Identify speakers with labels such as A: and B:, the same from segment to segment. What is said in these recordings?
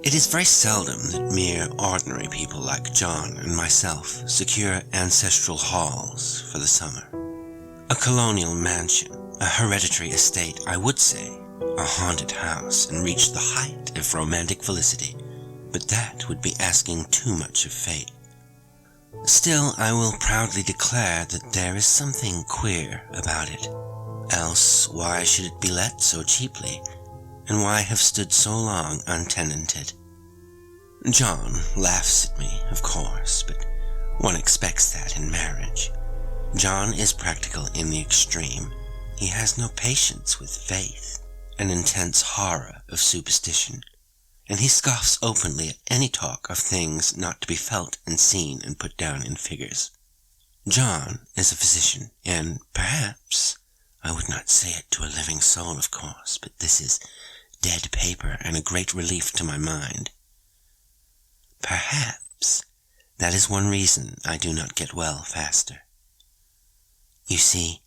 A: It is very seldom that mere ordinary people like John and myself secure ancestral halls for the summer. A colonial mansion, a hereditary estate, I would say, a haunted house, and reach the height of romantic felicity, but that would be asking too much of fate. Still, I will proudly declare that there is something queer about it. Else, why should it be let so cheaply, and why have stood so long untenanted? John laughs at me, of course, but one expects that in marriage. John is practical in the extreme. He has no patience with faith, an intense horror of superstition, and he scoffs openly at any talk of things not to be felt and seen and put down in figures. John is a physician, and perhaps, I would not say it to a living soul, of course, but this is dead paper and a great relief to my mind. Perhaps that is one reason I do not get well faster. You see,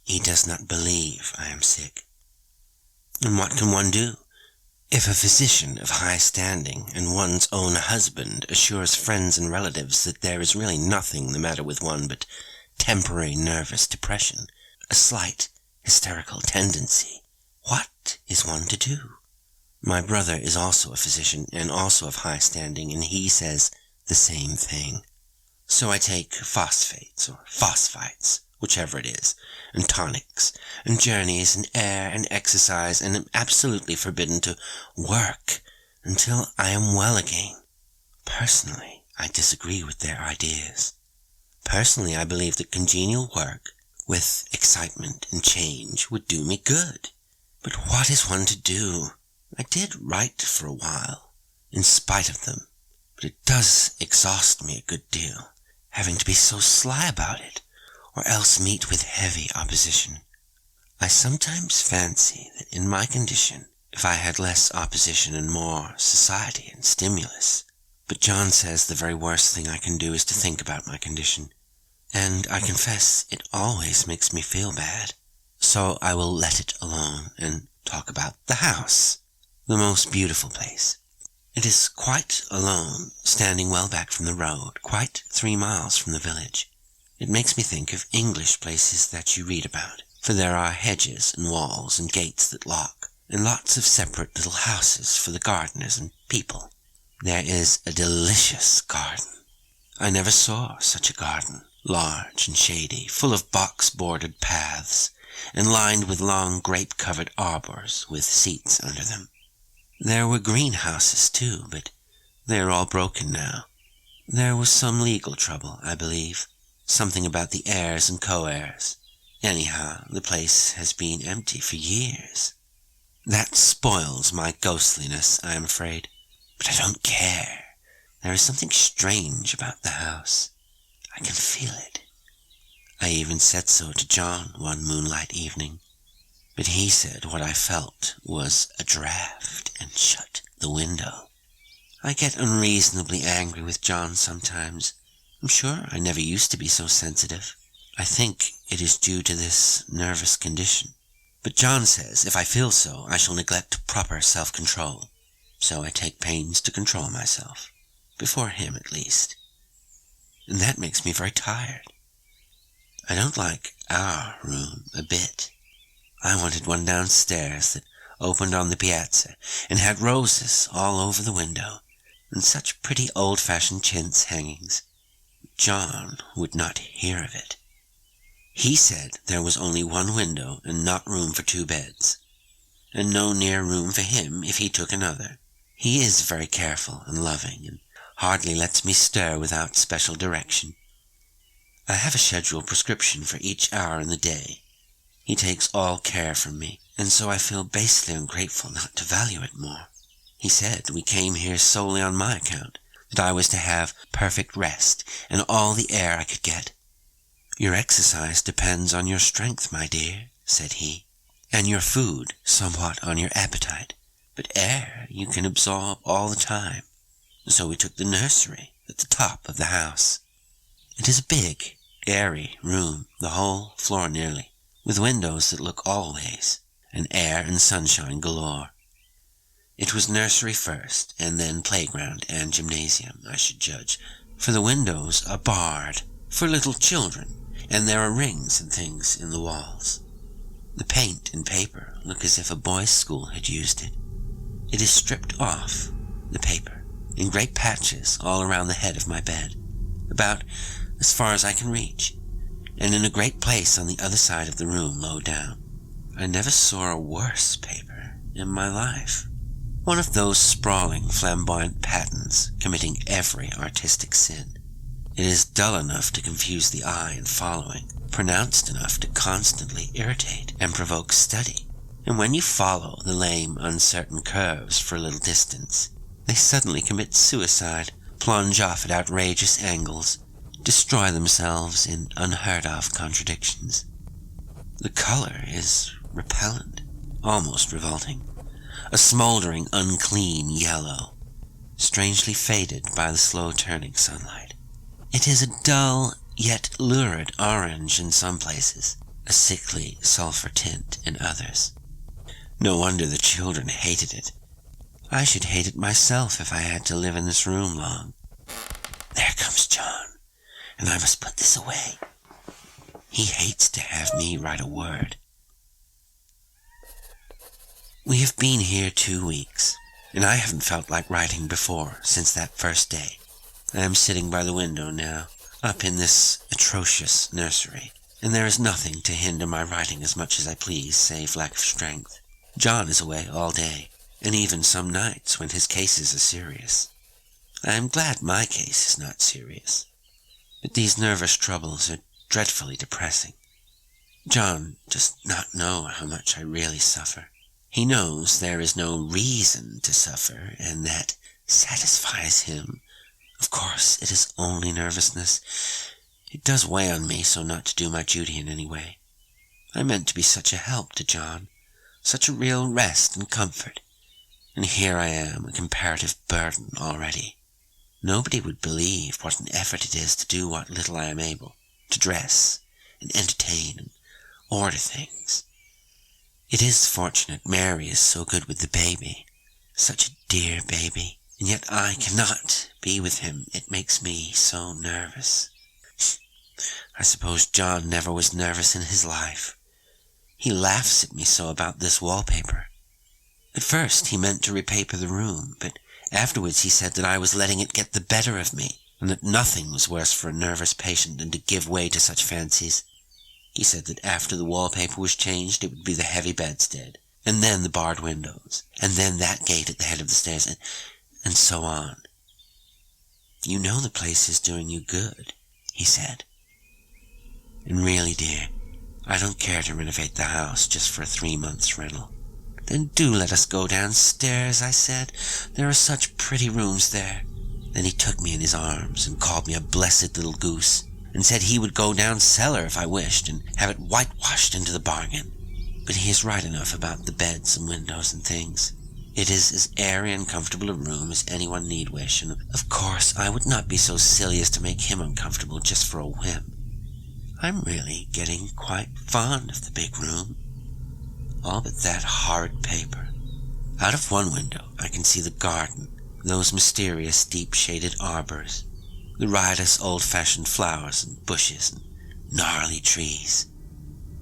A: he does not believe I am sick. And what can one do? If a physician of high standing and one's own husband assures friends and relatives that there is really nothing the matter with one but temporary nervous depression, a slight hysterical tendency, what is one to do? My brother is also a physician and also of high standing, and he says the same thing. So I take phosphates or phosphites, whichever it is, and tonics, and journeys, and air, and exercise, and am absolutely forbidden to work until I am well again. Personally, I disagree with their ideas. Personally, I believe that congenial work, with excitement and change, would do me good. But what is one to do? I did write for a while, in spite of them, but it does exhaust me a good deal, having to be so sly about it, or else meet with heavy opposition. I sometimes fancy that in my condition, if I had less opposition and more society and stimulus. But John says the very worst thing I can do is to think about my condition, and I confess it always makes me feel bad. So I will let it alone and talk about the house, the most beautiful place. It is quite alone, standing well back from the road, quite 3 miles from the village. It makes me think of English places that you read about, for there are hedges and walls and gates that lock, and lots of separate little houses for the gardeners and people. There is a delicious garden. I never saw such a garden, large and shady, full of box-bordered paths, and lined with long grape-covered arbors with seats under them. There were greenhouses too, but they are all broken now. There was some legal trouble, I believe. Something about the heirs and co-heirs. Anyhow, the place has been empty for years. That spoils my ghostliness, I am afraid. But I don't care. There is something strange about the house. I can feel it. I even said so to John one moonlight evening. But he said what I felt was a draught and shut the window. I get unreasonably angry with John sometimes. I'm sure I never used to be so sensitive. I think it is due to this nervous condition. But John says if I feel so, I shall neglect proper self-control. So I take pains to control myself, before him at least. And that makes me very tired. I don't like our room a bit. I wanted one downstairs that opened on the piazza and had roses all over the window, and such pretty old-fashioned chintz hangings. John would not hear of it. He said there was only one window and not room for 2 beds, and no near room for him if he took another. He is very careful and loving, and hardly lets me stir without special direction. I have a scheduled prescription for each hour in the day. He takes all care from me, and so I feel basely ungrateful not to value it more. He said we came here solely on my account, that I was to have perfect rest and all the air I could get. Your exercise depends on your strength, my dear, said he, and your food somewhat on your appetite, but air you can absorb all the time. So we took the nursery at the top of the house. It is a big, airy room, the whole floor nearly, with windows that look all ways, and air and sunshine galore. It was nursery first, and then playground and gymnasium, I should judge, for the windows are barred for little children, and there are rings and things in the walls. The paint and paper look as if a boys' school had used it. It is stripped off, the paper, in great patches all around the head of my bed, about as far as I can reach, and in a great place on the other side of the room low down. I never saw a worse paper in my life. One of those sprawling, flamboyant patterns committing every artistic sin. It is dull enough to confuse the eye in following, pronounced enough to constantly irritate and provoke study. And when you follow the lame, uncertain curves for a little distance, they suddenly commit suicide, plunge off at outrageous angles, destroy themselves in unheard-of contradictions. The color is repellent, almost revolting. A smoldering, unclean yellow, strangely faded by the slow-turning sunlight. It is a dull, yet lurid orange in some places, a sickly sulphur tint in others. No wonder the children hated it. I should hate it myself if I had to live in this room long. There comes John, and I must put this away. He hates to have me write a word. We have been here 2 weeks, and I haven't felt like writing before since that first day. I am sitting by the window now, up in this atrocious nursery, and there is nothing to hinder my writing as much as I please, save lack of strength. John is away all day, and even some nights when his cases are serious. I am glad my case is not serious, but these nervous troubles are dreadfully depressing. John does not know how much I really suffer. He knows there is no reason to suffer, and that satisfies him. Of course, it is only nervousness. It does weigh on me so not to do my duty in any way. I meant to be such a help to John, such a real rest and comfort, and here I am, a comparative burden already. Nobody would believe what an effort it is to do what little I am able, to dress and entertain and order things. It is fortunate Mary is so good with the baby, such a dear baby, and yet I cannot be with him. It makes me so nervous. I suppose John never was nervous in his life. He laughs at me so about this wallpaper. At first he meant to repaper the room, but afterwards he said that I was letting it get the better of me, and that nothing was worse for a nervous patient than to give way to such fancies. He said that after the wallpaper was changed, it would be the heavy bedstead, and then the barred windows, and then that gate at the head of the stairs, and so on. You know the place is doing you good, he said. And really, dear, I don't care to renovate the house just for a 3 months rental. Then do let us go downstairs, I said. There are such pretty rooms there. Then he took me in his arms and called me a blessed little goose, and said he would go down cellar if I wished, and have it whitewashed into the bargain. But he is right enough about the beds and windows and things. It is as airy and comfortable a room as anyone need wish, and of course I would not be so silly as to make him uncomfortable just for a whim. I'm really getting quite fond of the big room. All but that horrid paper. Out of one window I can see the garden, those mysterious deep-shaded arbors, the riotous old-fashioned flowers and bushes and gnarly trees.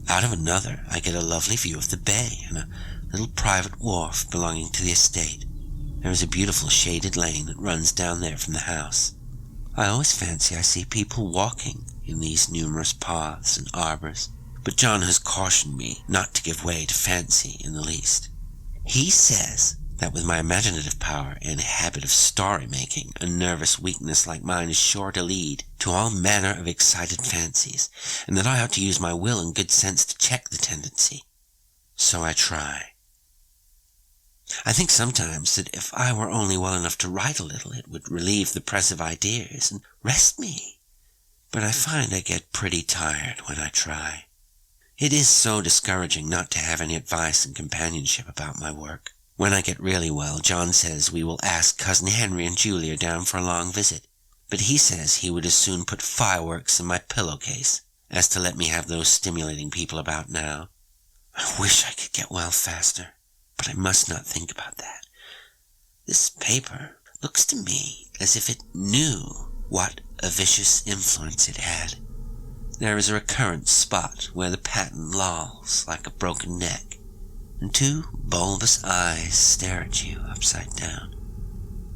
A: Out of another I get a lovely view of the bay and a little private wharf belonging to the estate. There is a beautiful shaded lane that runs down there from the house. I always fancy I see people walking in these numerous paths and arbors, but John has cautioned me not to give way to fancy in the least. He says that with my imaginative power and habit of story-making, a nervous weakness like mine is sure to lead to all manner of excited fancies, and that I ought to use my will and good sense to check the tendency. So I try. I think sometimes that if I were only well enough to write a little, it would relieve the press of ideas and rest me. But I find I get pretty tired when I try. It is so discouraging not to have any advice and companionship about my work. When I get really well, John says we will ask Cousin Henry and Julia down for a long visit, but he says he would as soon put fireworks in my pillowcase as to let me have those stimulating people about now. I wish I could get well faster, but I must not think about that. This paper looks to me as if it knew what a vicious influence it had. There is a recurrent spot where the pattern lolls like a broken neck, and two bulbous eyes stare at you upside down.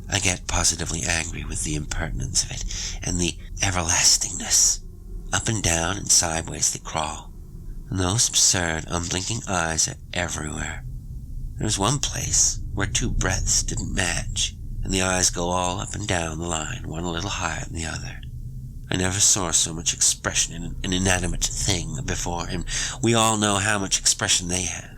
A: I get positively angry with the impertinence of it, and the everlastingness. Up and down and sideways they crawl, and those absurd, unblinking eyes are everywhere. There's one place where two breadths didn't match, and the eyes go all up and down the line, one a little higher than the other. I never saw so much expression in an inanimate thing before, and we all know how much expression they have.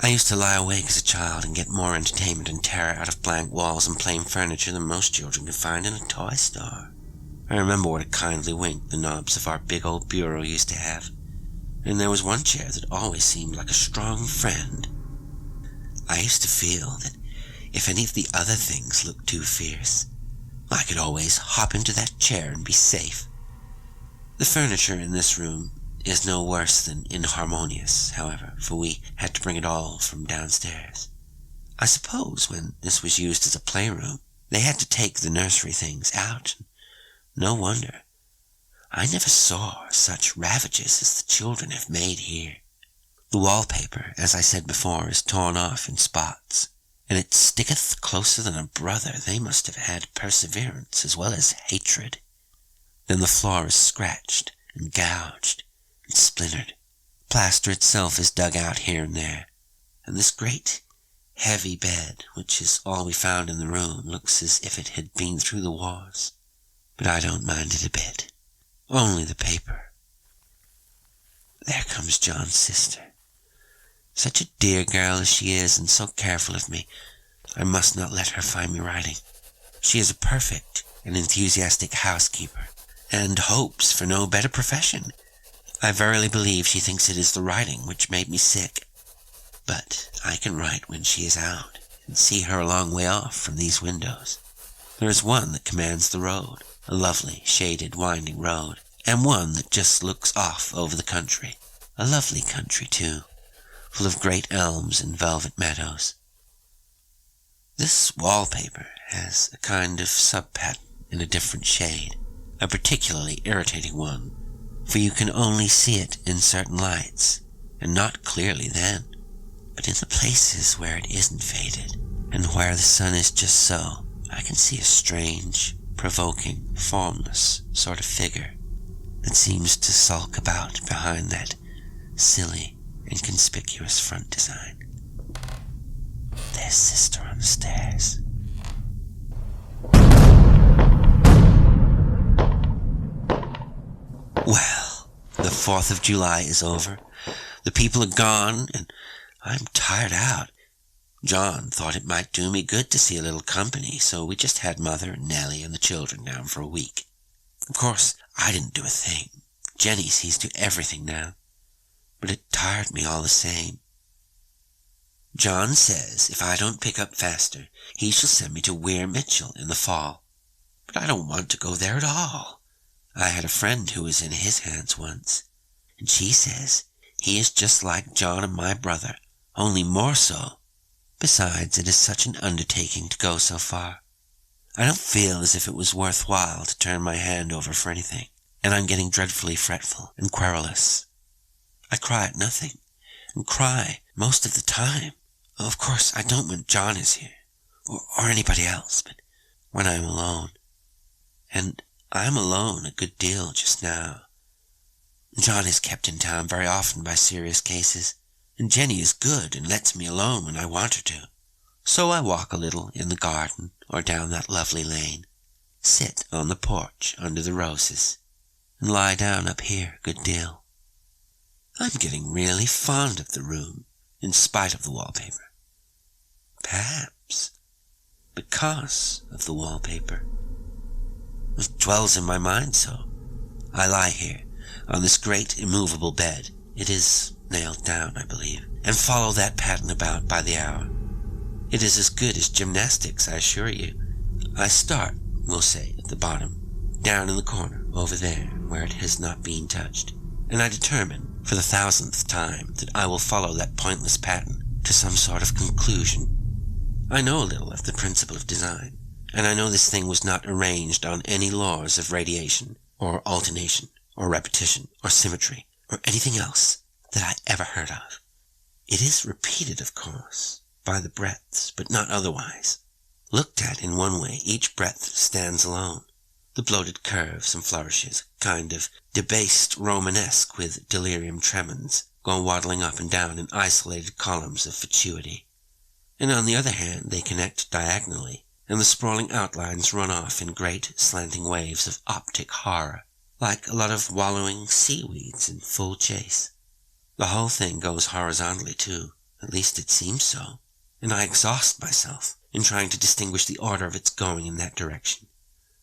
A: I used to lie awake as a child and get more entertainment and terror out of blank walls and plain furniture than most children could find in a toy store. I remember what a kindly wink the knobs of our big old bureau used to have, and there was one chair that always seemed like a strong friend. I used to feel that if any of the other things looked too fierce, I could always hop into that chair and be safe. The furniture in this room is no worse than inharmonious, however, for we had to bring it all from downstairs. I suppose when this was used as a playroom, they had to take the nursery things out. No wonder. I never saw such ravages as the children have made here. The wallpaper, as I said before, is torn off in spots, and it sticketh closer than a brother. They must have had perseverance as well as hatred. Then the floor is scratched and gouged and splintered. Plaster itself is dug out here and there, and this great, heavy bed, which is all we found in the room, looks as if it had been through the wars. But I don't mind it a bit. Only the paper. There comes John's sister. Such a dear girl as she is, and so careful of me. I must not let her find me writing. She is a perfect and enthusiastic housekeeper, and hopes for no better profession. I verily believe she thinks it is the writing which made me sick. But I can write when she is out, and see her a long way off from these windows. There is one that commands the road, a lovely, shaded, winding road, and one that just looks off over the country, a lovely country, too, full of great elms and velvet meadows. This wallpaper has a kind of sub-pattern in a different shade, a particularly irritating one, for you can only see it in certain lights, and not clearly then, but in the places where it isn't faded, and where the sun is just so, I can see a strange, provoking, formless sort of figure that seems to sulk about behind that silly, inconspicuous front design. There's Sister on the stairs. Well, the 4th of July is over. The people are gone, and I'm tired out. John thought it might do me good to see a little company, so we just had Mother and Nellie and the children down for a week. Of course, I didn't do a thing. Jenny sees to everything now. But it tired me all the same. John says if I don't pick up faster, he shall send me to Weir Mitchell in the fall. But I don't want to go there at all. I had a friend who was in his hands once, and she says he is just like John and my brother, only more so. Besides, it is such an undertaking to go so far. I don't feel as if it was worthwhile to turn my hand over for anything, and I'm getting dreadfully fretful and querulous. I cry at nothing, and cry most of the time. Of course, I don't when John is here, or anybody else, but when I am alone. And I am alone a good deal just now. John is kept in town very often by serious cases, and Jenny is good and lets me alone when I want her to. So I walk a little in the garden or down that lovely lane, sit on the porch under the roses, and lie down up here a good deal. I'm getting really fond of the room, in spite of the wallpaper. Perhaps because of the wallpaper. It dwells in my mind so. I lie here, on this great immovable bed. It is nailed down, I believe, and follow that pattern about by the hour. It is as good as gymnastics, I assure you. I start, we'll say, at the bottom, down in the corner, over there, where it has not been touched, and I determine, for the 1000th time, that I will follow that pointless pattern to some sort of conclusion. I know a little of the principle of design, and I know this thing was not arranged on any laws of radiation, or alternation, or repetition, or symmetry, or anything else that I ever heard of. It is repeated, of course, by the breadths, but not otherwise. Looked at in one way, each breadth stands alone. The bloated curves and flourishes, kind of debased Romanesque with delirium tremens, go waddling up and down in isolated columns of fatuity. And on the other hand, they connect diagonally, and the sprawling outlines run off in great slanting waves of optic horror, like a lot of wallowing seaweeds in full chase. The whole thing goes horizontally too, at least it seems so, and I exhaust myself in trying to distinguish the order of its going in that direction.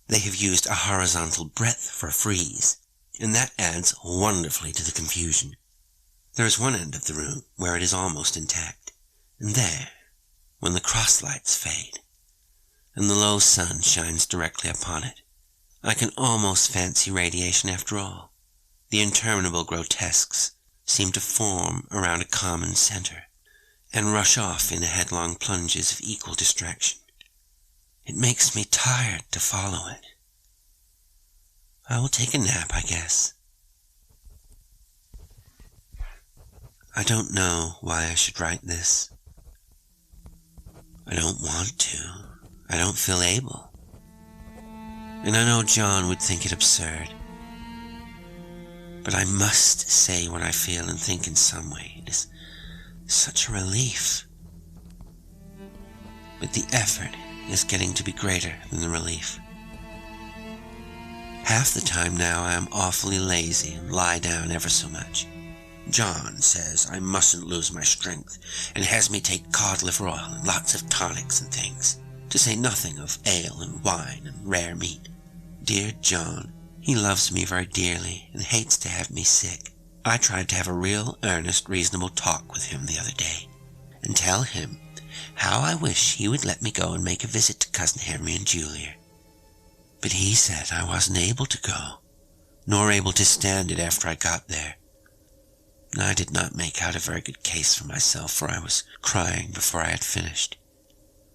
A: They have used a horizontal breadth for a frieze, and that adds wonderfully to the confusion. There is one end of the room where it is almost intact, and there, when the cross-lights fade, and the low sun shines directly upon it, I can almost fancy radiation after all. The interminable grotesques seem to form around a common center, and rush off in headlong plunges of equal distraction. It makes me tired to follow it. I will take a nap, I guess. I don't know why I should write this. I don't want to. I don't feel able. And I know John would think it absurd. But I must say what I feel and think in some way. It is such a relief. But the effort is getting to be greater than the relief. Half the time now I am awfully lazy and lie down ever so much. John says I mustn't lose my strength and has me take cod liver oil and lots of tonics and things, to say nothing of ale and wine and rare meat. Dear John, he loves me very dearly and hates to have me sick. I tried to have a real, earnest, reasonable talk with him the other day, and tell him how I wish he would let me go and make a visit to Cousin Henry and Julia. But he said I wasn't able to go, nor able to stand it after I got there. And I did not make out a very good case for myself, for I was crying before I had finished.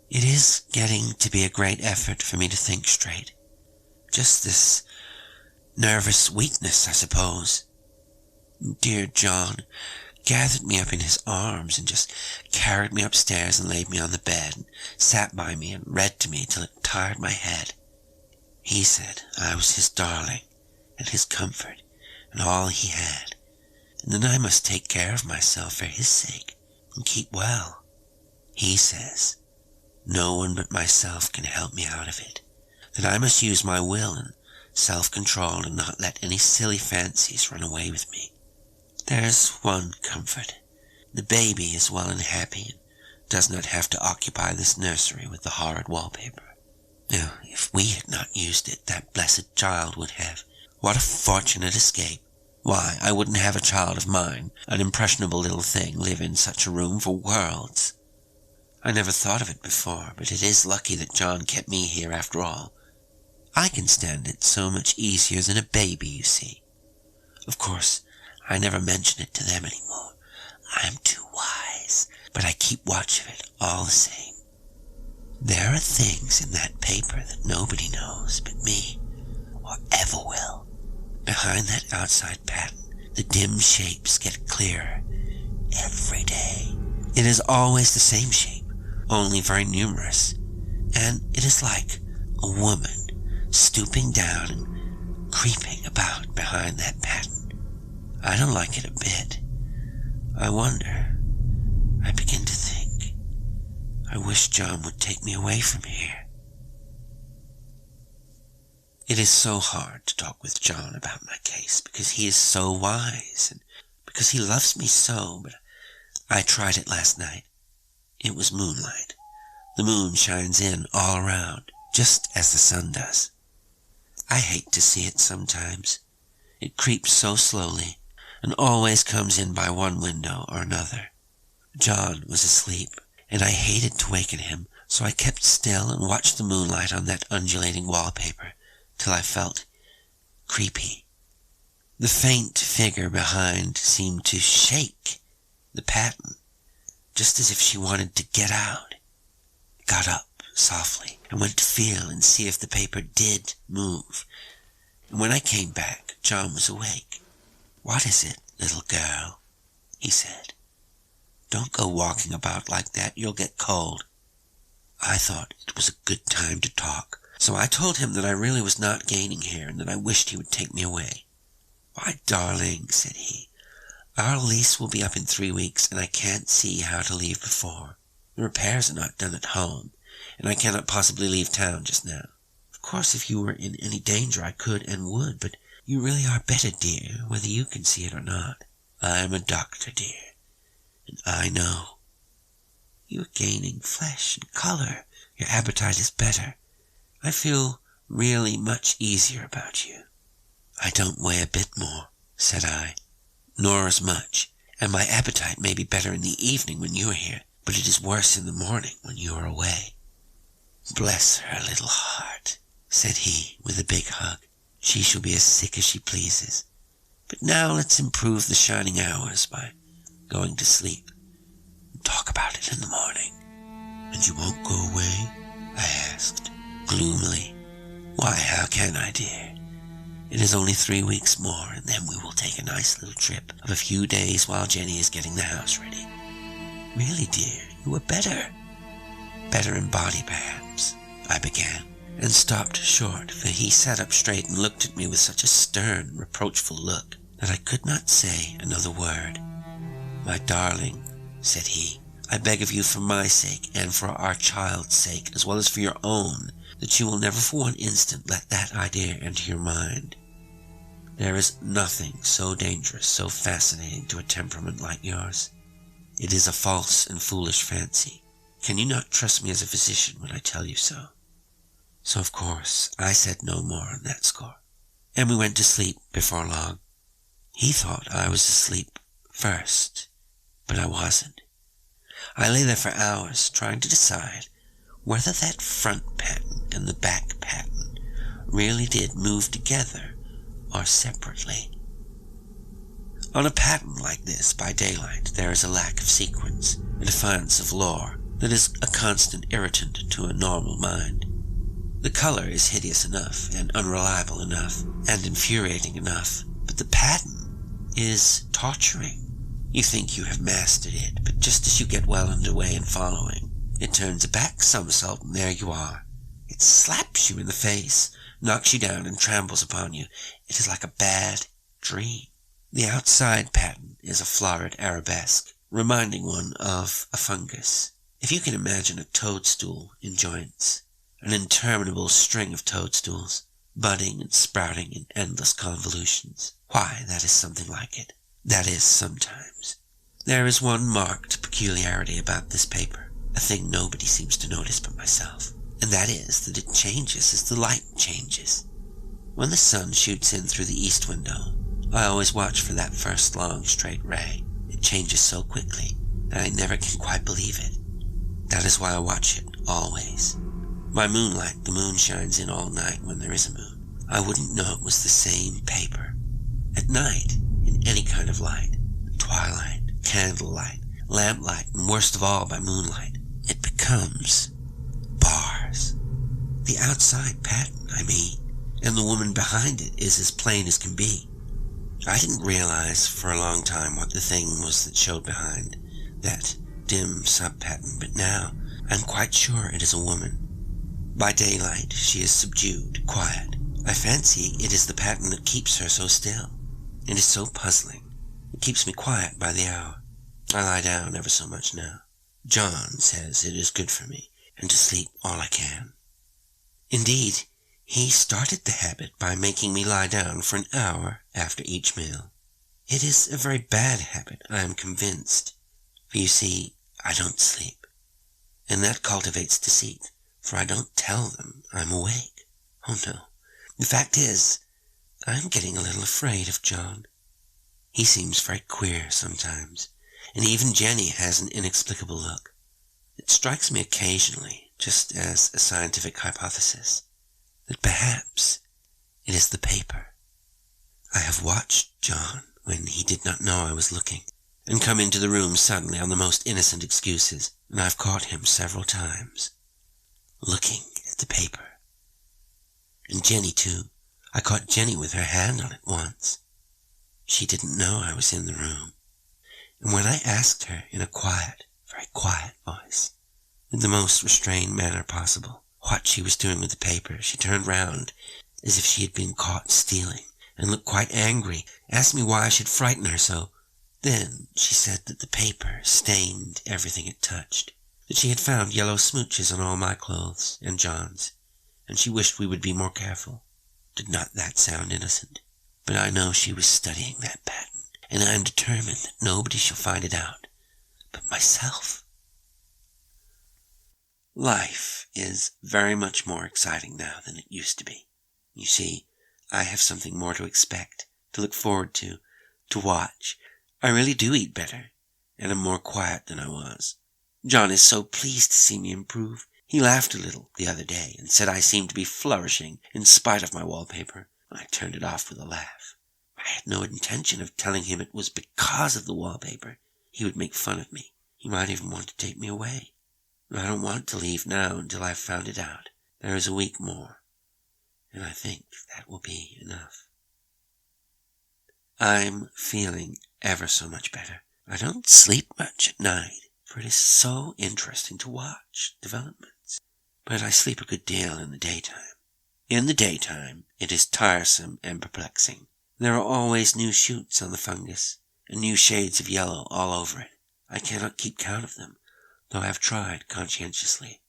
A: It is getting to be a great effort for me to think straight. Just this nervous weakness, I suppose. Dear John gathered me up in his arms and just carried me upstairs and laid me on the bed and sat by me and read to me till it tired my head. He said I was his darling and his comfort and all he had, and then I must take care of myself for his sake and keep well. He says no one but myself can help me out of it, that I must use my will and self-control and not let any silly fancies run away with me. There's one comfort. The baby is well and happy and does not have to occupy this nursery with the horrid wallpaper. Now, if we had not used it, that blessed child would have. What a fortunate escape. Why, I wouldn't have a child of mine, an impressionable little thing, live in such a room for worlds. I never thought of it before, but it is lucky that John kept me here after all. I can stand it so much easier than a baby, you see. Of course, I never mention it to them anymore. I am too wise, but I keep watch of it all the same. There are things in that paper that nobody knows but me, or ever will. Behind that outside pattern, the dim shapes get clearer every day. It is always the same shape, only very numerous, and it is like a woman stooping down and creeping about behind that pattern. I don't like it a bit. I wonder. I begin to think. I wish John would take me away from here. It is so hard to talk with John about my case, because he is so wise, and because he loves me so, but I tried it last night. It was moonlight. The moon shines in all around, just as the sun does. I hate to see it sometimes. It creeps so slowly, and always comes in by one window or another. John was asleep, and I hated to waken him, so I kept still and watched the moonlight on that undulating wallpaper till I felt creepy. The faint figure behind seemed to shake the pattern, just as if she wanted to get out. got up softly and went to feel and see if the paper did move. And when I came back, John was awake. "What is it, little girl?" he said. "Don't go walking about like that, you'll get cold." I thought it was a good time to talk, so I told him that I really was not gaining here and that I wished he would take me away. "Why, darling," said he, "our lease will be up in 3 weeks, and I can't see how to leave before. The repairs are not done at home, and I cannot possibly leave town just now. Of course, if you were in any danger I could and would, but you really are better, dear, whether you can see it or not. I am a doctor, dear, and I know. You are gaining flesh and color. Your appetite is better. I feel really much easier about you." "I don't weigh a bit more," said I, "nor as much, and my appetite may be better in the evening when you are here, but it is worse in the morning when you are away." "Bless her little heart," said he with a big hug. "She shall be as sick as she pleases. But now let's improve the shining hours by going to sleep and talk about it in the morning." "And you won't go away?" I asked, gloomily. "Why, how can I, dear? It is only 3 weeks more, and then we will take a nice little trip of a few days while Jenny is getting the house ready." "Really, dear, you are better." "Better in body, perhaps," I began, and stopped short, for he sat up straight and looked at me with such a stern, reproachful look that I could not say another word. "My darling," said he, "I beg of you for my sake and for our child's sake, as well as for your own, that you will never for one instant let that idea enter your mind. There is nothing so dangerous, so fascinating to a temperament like yours. It is a false and foolish fancy. Can you not trust me as a physician when I tell you so?" So of course I said no more on that score, and we went to sleep before long. He thought I was asleep first, but I wasn't. I lay there for hours trying to decide whether that front pattern and the back pattern really did move together or separately. On a pattern like this, by daylight, there is a lack of sequence, a defiance of lore that is a constant irritant to a normal mind. The color is hideous enough, and unreliable enough, and infuriating enough, but the pattern is torturing. You think you have mastered it, but just as you get well underway in following, it turns a back somersault, and there you are. It slaps you in the face, knocks you down, and tramples upon you. It is like a bad dream. The outside pattern is a florid arabesque, reminding one of a fungus. If you can imagine a toadstool in joints, an interminable string of toadstools, budding and sprouting in endless convolutions, why, that is something like it. That is, sometimes. There is one marked peculiarity about this paper, a thing nobody seems to notice but myself, and that is that it changes as the light changes. When the sun shoots in through the east window, I always watch for that first long straight ray. It changes so quickly that I never can quite believe it. That is why I watch it, always. By moonlight, the moon shines in all night when there is a moon. I wouldn't know it was the same paper. At night, in any kind of light, twilight, candlelight, lamplight, and worst of all by moonlight, it becomes bars. The outside pattern, I mean, and the woman behind it is as plain as can be. I didn't realize for a long time what the thing was that showed behind that dim sub-pattern, but now I'm quite sure it is a woman. By daylight she is subdued, quiet. I fancy it is the pattern that keeps her so still. It is so puzzling. It keeps me quiet by the hour. I lie down ever so much now. John says it is good for me, and to sleep all I can. Indeed, he started the habit by making me lie down for an hour after each meal. It is a very bad habit, I am convinced, for you see, I don't sleep, and that cultivates deceit, for I don't tell them I'm awake. Oh no, the fact is, I'm getting a little afraid of John. He seems very queer sometimes, and even Jenny has an inexplicable look. It strikes me occasionally, just as a scientific hypothesis, that perhaps it is the paper. I have watched John when he did not know I was looking, and come into the room suddenly on the most innocent excuses, and I've caught him several times. looking at the paper. And Jenny too. I caught Jenny with her hand on it once. She didn't know I was in the room. And when I asked her in a quiet, very quiet voice, in the most restrained manner possible, what she was doing with the paper, she turned round as if she had been caught stealing, and looked quite angry, asked me why I should frighten her so. Then she said that the paper stained everything it touched, that she had found yellow smooches on all my clothes and John's, and she wished we would be more careful. Did not that sound innocent? But I know she was studying that pattern, and I am determined that nobody shall find it out but myself. Life is very much more exciting now than it used to be. You see, I have something more to expect, to look forward to watch. I really do eat better, and am more quiet than I was. John is so pleased to see me improve. He laughed a little the other day and said I seemed to be flourishing in spite of my wallpaper. I turned it off with a laugh. I had no intention of telling him it was because of the wallpaper. He would make fun of me. He might even want to take me away. I don't want to leave now until I've found it out. There is a week more, and I think that will be enough. I'm feeling ever so much better. I don't sleep much at night, for it is so interesting to watch developments. But I sleep a good deal in the daytime. In the daytime, it is tiresome and perplexing. There are always new shoots on the fungus, and new shades of yellow all over it. I cannot keep count of them, though I have tried conscientiously.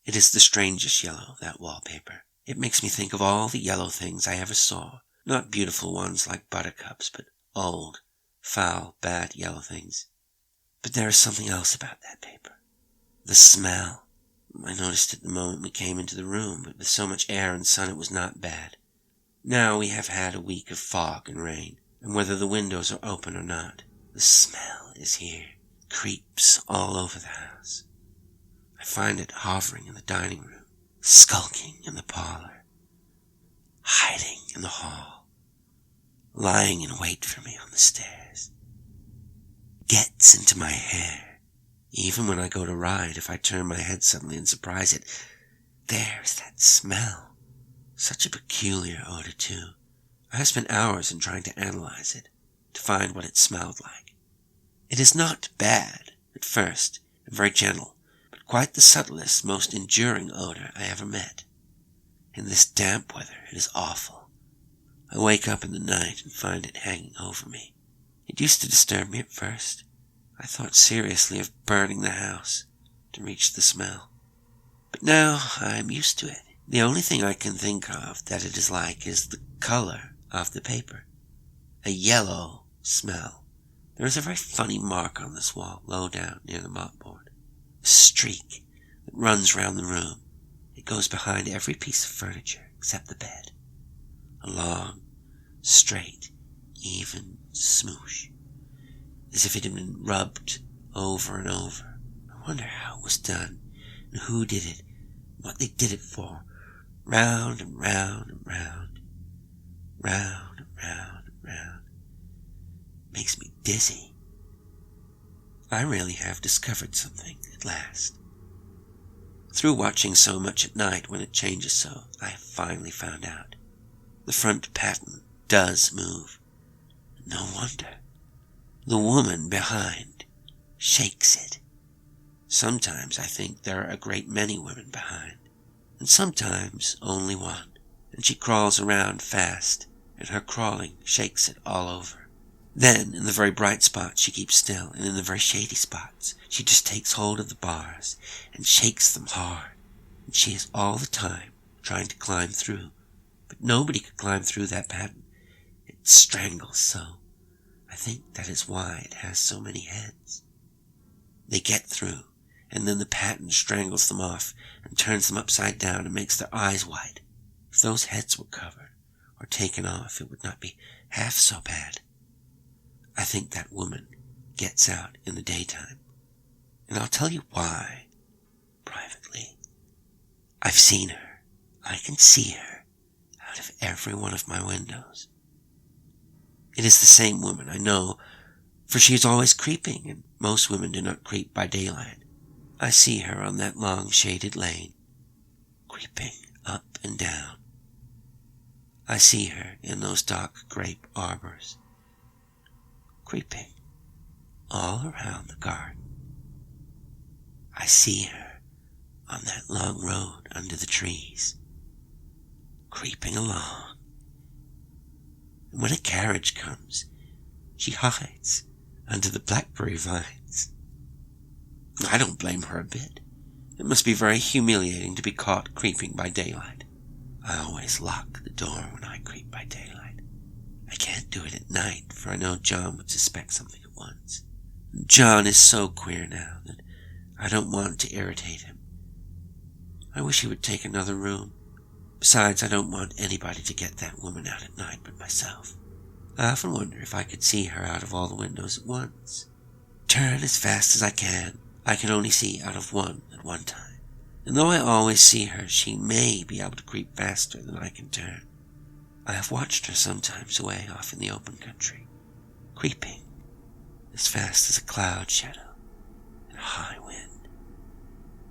A: It is the strangest yellow, that wallpaper. It makes me think of all the yellow things I ever saw. Not beautiful ones like buttercups, but old, foul, bad yellow things. But there is something else about that paper. The smell. I noticed it the moment we came into the room, but with so much air and sun it was not bad. Now we have had a week of fog and rain, and whether the windows are open or not, the smell is here. Creeps all over the house. I find it hovering in the dining room, skulking in the parlor, hiding in the hall, lying in wait for me on the stairs. Gets into my hair. Even when I go to ride, if I turn my head suddenly and surprise it, there's that smell. Such a peculiar odor, too. I have spent hours in trying to analyze it, to find what it smelled like. It is not bad at first, and very gentle, but quite the subtlest, most enduring odor I ever met. In this damp weather, it is awful. I wake up in the night and find it hanging over me. It used to disturb me at first. I thought seriously of burning the house to reach the smell. But now I am used to it. The only thing I can think of that it is like is the color of the paper. A yellow smell. There is a very funny mark on this wall, low down near the mopboard. A streak that runs round the room. It goes behind every piece of furniture except the bed. A long, straight, even smoosh, as if it had been rubbed over and over. I wonder how it was done, and who did it, and what they did it for. Round and round and round, round and round and round. Makes me dizzy. I really have discovered something at last. Through watching so much at night when it changes so, I have finally found out. The front pattern does move. No wonder. The woman behind shakes it. Sometimes I think there are a great many women behind, and sometimes only one, and she crawls around fast, and her crawling shakes it all over. Then, in the very bright spots, she keeps still, and in the very shady spots, she just takes hold of the bars and shakes them hard. And she is all the time trying to climb through, but nobody could climb through that pattern. It strangles so. I think that is why it has so many heads. They get through, and then the pattern strangles them off and turns them upside down and makes their eyes white. If those heads were covered or taken off, it would not be half so bad. I think that woman gets out in the daytime, and I'll tell you why, privately. I've seen her. I can see her out of every one of my windows. It is the same woman, I know, for she is always creeping, and most women do not creep by daylight. I see her on that long shaded lane, creeping up and down. I see her in those dark grape arbors, creeping all around the garden. I see her on that long road under the trees, creeping along. And when a carriage comes, she hides under the blackberry vines. I don't blame her a bit. It must be very humiliating to be caught creeping by daylight. I always lock the door when I creep by daylight. I can't do it at night, for I know John would suspect something at once. John is so queer now that I don't want to irritate him. I wish he would take another room. Besides, I don't want anybody to get that woman out at night but myself. I often wonder if I could see her out of all the windows at once. Turn as fast as I can only see out of one at one time. And though I always see her, she may be able to creep faster than I can turn. I have watched her sometimes away off in the open country, creeping as fast as a cloud shadow in a high wind.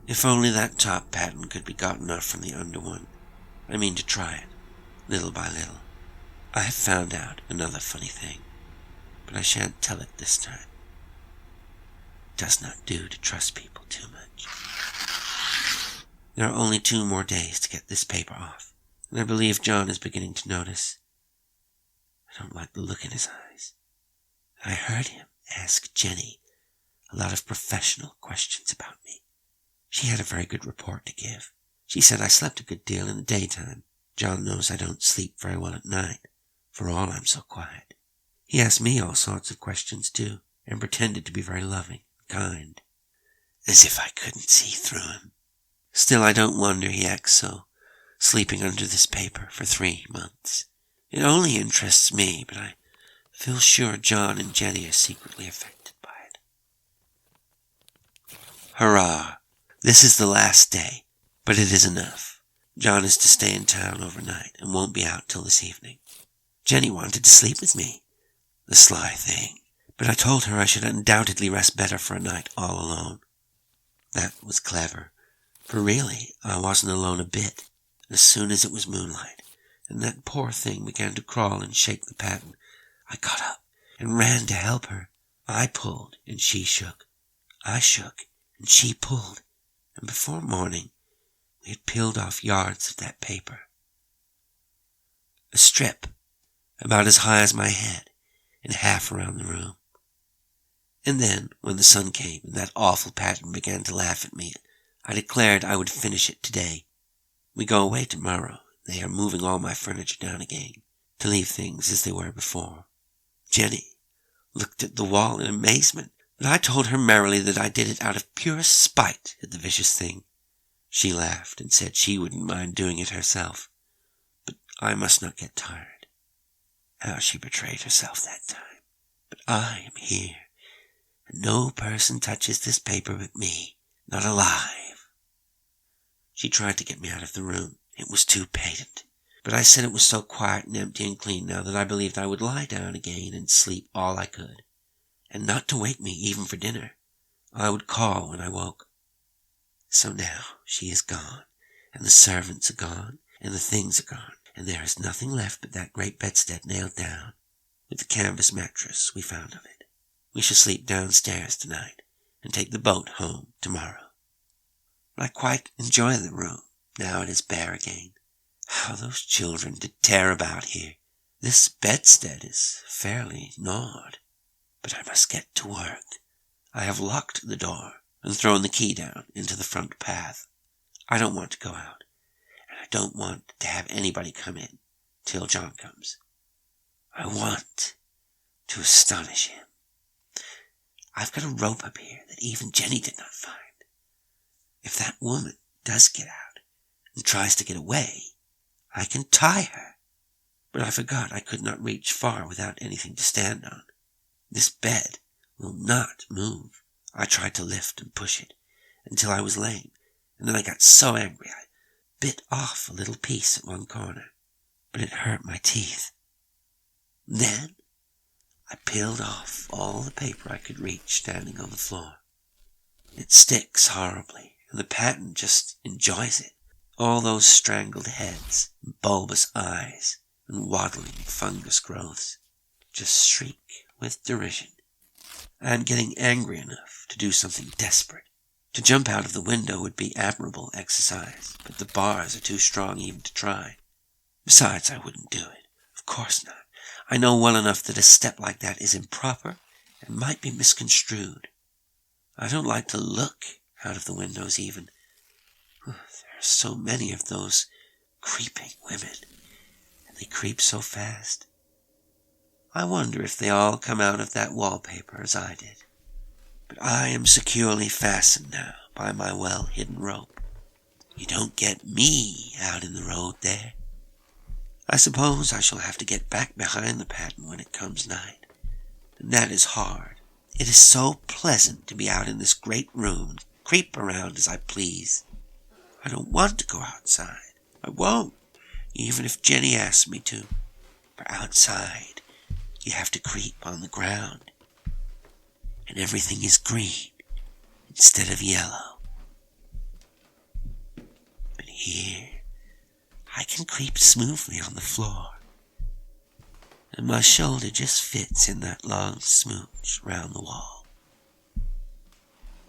A: If only that top pattern could be gotten off from the under one. I mean to try it, little by little. I have found out another funny thing, but I shan't tell it this time. It does not do to trust people too much. There are only 2 more days to get this paper off, and I believe John is beginning to notice. I don't like the look in his eyes. I heard him ask Jenny a lot of professional questions about me. She had a very good report to give. She said I slept a good deal in the daytime. John knows I don't sleep very well at night, for all I'm so quiet. He asked me all sorts of questions too, and pretended to be very loving and kind, as if I couldn't see through him. Still, I don't wonder he acts so, sleeping under this paper for 3 months. It only interests me, but I feel sure John and Jenny are secretly affected by it. Hurrah! This is the last day, but it is enough. John is to stay in town overnight and won't be out till this evening. Jenny wanted to sleep with me, the sly thing, but I told her I should undoubtedly rest better for a night all alone. That was clever, for really I wasn't alone a bit. As soon as it was moonlight, and that poor thing began to crawl and shake the pattern, I got up and ran to help her. I pulled and she shook. I shook and she pulled, and before morning we had peeled off yards of that paper. A strip about as high as my head and half around the room. And then, when the sun came and that awful pattern began to laugh at me, I declared I would finish it today. We go away tomorrow. They are moving all my furniture down again, to leave things as they were before. Jenny looked at the wall in amazement, but I told her merrily that I did it out of purest spite at the vicious thing. She laughed and said she wouldn't mind doing it herself, but I must not get tired. How she betrayed herself that time. But I am here, and no person touches this paper but me, not alive. She tried to get me out of the room. It was too patent. But I said it was so quiet and empty and clean now that I believed I would lie down again and sleep all I could. And not to wake me even for dinner. I would call when I woke. So now she is gone, and the servants are gone, and the things are gone, and there is nothing left but that great bedstead nailed down, with the canvas mattress we found on it. We shall sleep downstairs tonight, and take the boat home tomorrow. I quite enjoy the room, now it is bare again. How those children did tear about here. This bedstead is fairly gnawed, but I must get to work. I have locked the door and thrown the key down into the front path. I don't want to go out, and I don't want to have anybody come in till John comes. I want to astonish him. I've got a rope up here that even Jenny did not find. If that woman does get out and tries to get away, I can tie her. But I forgot I could not reach far without anything to stand on. This bed will not move. I tried to lift and push it until I was lame, and then I got so angry I bit off a little piece at one corner, but it hurt my teeth. Then I peeled off all the paper I could reach standing on the floor. It sticks horribly, and the pattern just enjoys it. All those strangled heads, bulbous eyes, and waddling fungus growths just shriek with derision. I am getting angry enough to do something desperate. To jump out of the window would be admirable exercise, but the bars are too strong even to try. Besides, I wouldn't do it. Of course not. I know well enough that a step like that is improper and might be misconstrued. I don't like to look out of the windows even. There are so many of those creeping women, and they creep so fast. I wonder if they all come out of that wallpaper as I did. But I am securely fastened now by my well-hidden rope. You don't get me out in the road there. I suppose I shall have to get back behind the pattern when it comes night. And that is hard. It is so pleasant to be out in this great room and creep around as I please. I don't want to go outside. I won't, even if Jenny asks me to. For outside, you have to creep on the ground. And everything is green instead of yellow. But here, I can creep smoothly on the floor. And my shoulder just fits in that long smooch round the wall.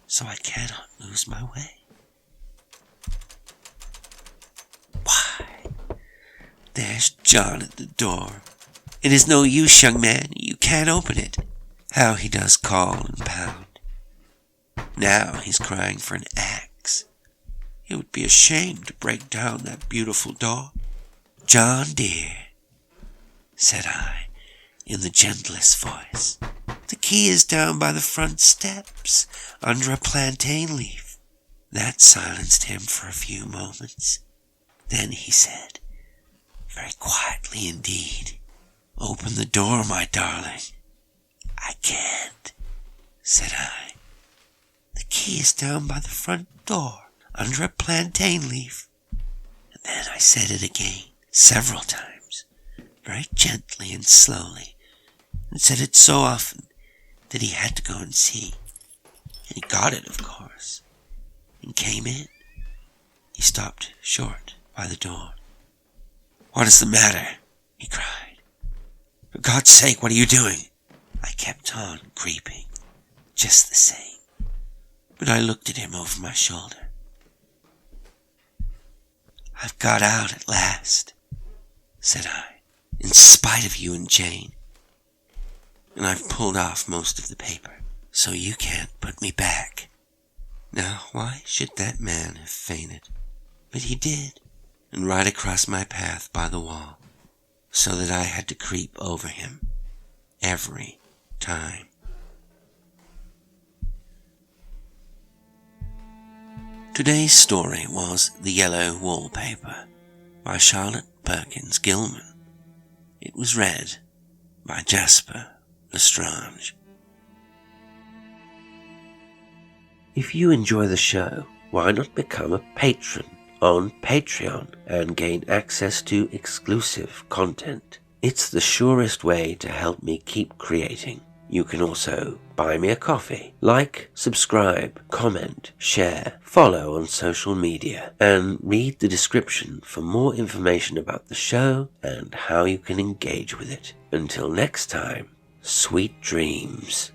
A: So I cannot lose my way. Why, there's John at the door. It is no use, young man, you can't open it. How he does call and pound. Now he's crying for an axe. It would be a shame to break down that beautiful door. John dear, said I, in the gentlest voice, the key is down by the front steps, under a plantain leaf. That silenced him for a few moments. Then he said, very quietly indeed, open the door, my darling. I can't, said I. The key is down by the front door, under a plantain leaf. And then I said it again, several times, very gently and slowly, and said it so often that he had to go and see. And he got it, of course, and came in. He stopped short by the door. What is the matter? He cried. For God's sake, what are you doing? I kept on creeping, just the same, but I looked at him over my shoulder. I've got out at last, said I, in spite of you and Jane, and I've pulled off most of the paper, so you can't put me back. Now, why should that man have fainted? But he did, and right across my path by the wall, so that I had to creep over him every time. Today's story was The Yellow Wallpaper by Charlotte Perkins Gilman. It was read by Jasper L'Estrange. If you enjoy the show, why not become a patron on Patreon and gain access to exclusive content? It's the surest way to help me keep creating. You can also buy me a coffee, like, subscribe, comment, share, follow on social media, and read the description for more information about the show and how you can engage with it. Until next time, sweet dreams.